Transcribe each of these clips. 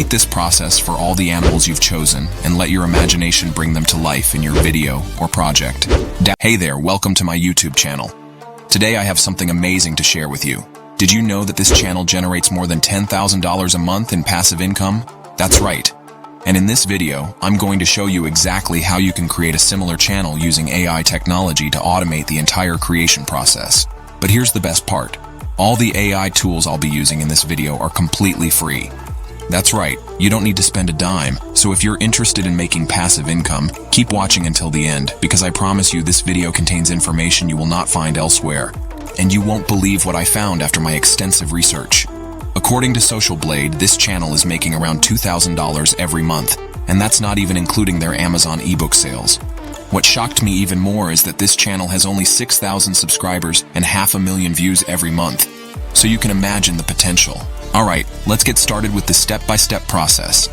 Repeat this process for all the animals you've chosen and let your imagination bring them to life in your video or project. Hey there, welcome to my YouTube channel. Today I have something amazing to share with you. Did you know that this channel generates more than $10,000 a month in passive income? That's right. And in this video, I'm going to show you exactly how you can create a similar channel using AI technology to automate the entire creation process. But here's the best part. All the AI tools I'll be using in this video are completely free. That's right, you don't need to spend a dime, so if you're interested in making passive income, keep watching until the end, because I promise you this video contains information you will not find elsewhere. And you won't believe what I found after my extensive research. According to Social Blade, this channel is making around $2,000 every month, and that's not even including their Amazon ebook sales. What shocked me even more is that this channel has only 6,000 subscribers and 500,000 views every month. So you can imagine the potential. Alright, let's get started with the step-by-step process.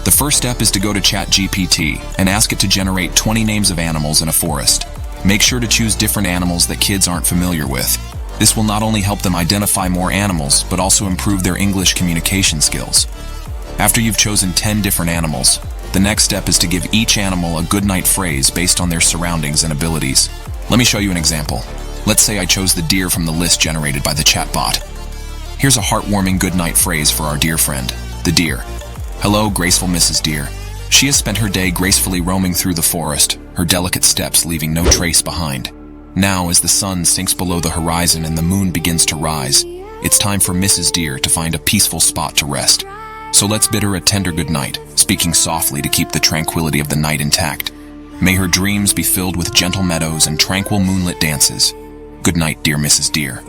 The first step is to go to ChatGPT and ask it to generate 20 names of animals in a forest. Make sure to choose different animals that kids aren't familiar with. This will not only help them identify more animals, but also improve their English communication skills. After you've chosen 10 different animals, the next step is to give each animal a goodnight phrase based on their surroundings and abilities. Let me show you an example. Let's say I chose the deer from the list generated by the chatbot. Here's a heartwarming goodnight phrase for our dear friend, the deer. Hello, graceful Mrs. Deer. She has spent her day gracefully roaming through the forest, her delicate steps leaving no trace behind. Now, as the sun sinks below the horizon and the moon begins to rise, it's time for Mrs. Deer to find a peaceful spot to rest. So let's bid her a tender good night, speaking softly to keep the tranquility of the night intact. May her dreams be filled with gentle meadows and tranquil moonlit dances. Good night, dear Mrs. Deer.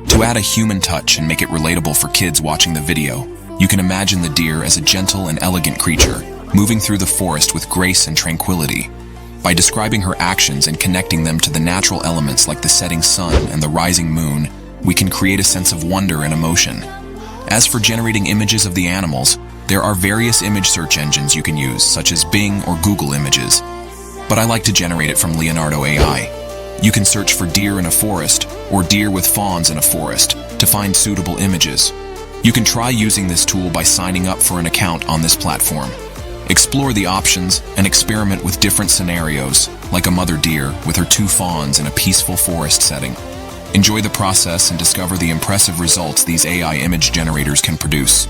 To add a human touch and make it relatable for kids watching the video, you can imagine the deer as a gentle and elegant creature, moving through the forest with grace and tranquility. By describing her actions and connecting them to the natural elements like the setting sun and the rising moon, we can create a sense of wonder and emotion. As for generating images of the animals, there are various image search engines you can use, such as Bing or Google Images. But I like to generate it from Leonardo AI. You can search for deer in a forest or deer with fawns in a forest to find suitable images. You can try using this tool by signing up for an account on this platform. Explore the options and experiment with different scenarios, like a mother deer with her 2 fawns in a peaceful forest setting. Enjoy the process and discover the impressive results these AI image generators can produce.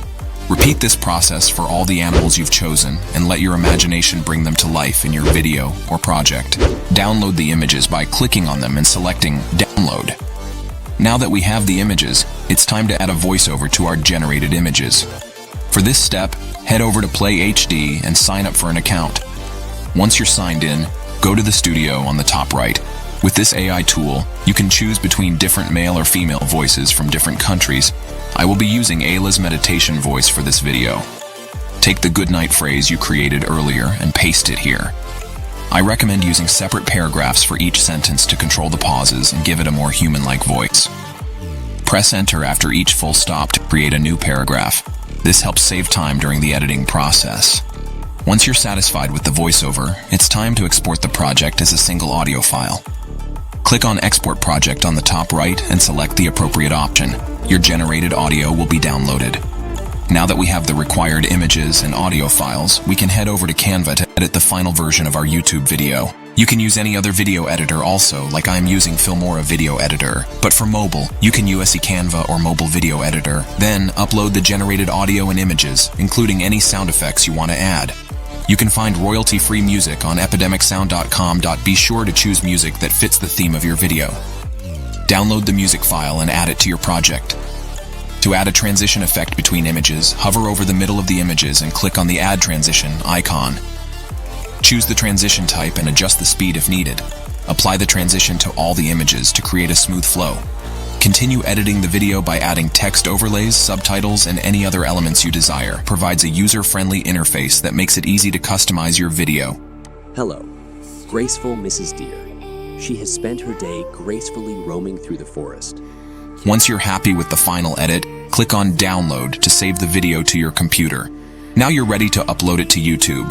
Repeat this process for all the animals you've chosen and let your imagination bring them to life in your video or project. Download the images by clicking on them and selecting Download. Now that we have the images, it's time to add a voiceover to our generated images. For this step, head over to Play HD and sign up for an account. Once you're signed in, go to the studio on the top right. With this AI tool, you can choose between different male or female voices from different countries. I will be using Ayla's meditation voice for this video. Take the goodnight phrase you created earlier and paste it here. I recommend using separate paragraphs for each sentence to control the pauses and give it a more human-like voice. Press enter after each full stop to create a new paragraph. This helps save time during the editing process. Once you're satisfied with the voiceover, it's time to export the project as a single audio file. Click on Export Project on the top right and select the appropriate option. Your generated audio will be downloaded. Now that we have the required images and audio files, we can head over to Canva to edit the final version of our YouTube video. You can use any other video editor also, like I am using Filmora Video Editor. But for mobile, you can use Canva or Mobile Video Editor. Then upload the generated audio and images, including any sound effects you want to add. You can find royalty-free music on epidemicsound.com. Be sure to choose music that fits the theme of your video. Download the music file and add it to your project. To add a transition effect between images, hover over the middle of the images and click on the Add Transition icon. Choose the transition type and adjust the speed if needed. Apply the transition to all the images to create a smooth flow. Continue editing the video by adding text overlays, subtitles, and any other elements you desire. Provides a user-friendly interface that makes it easy to customize your video. Hello, graceful Mrs. Deer. She has spent her day gracefully roaming through the forest. Once you're happy with the final edit, click on Download to save the video to your computer. Now you're ready to upload it to YouTube.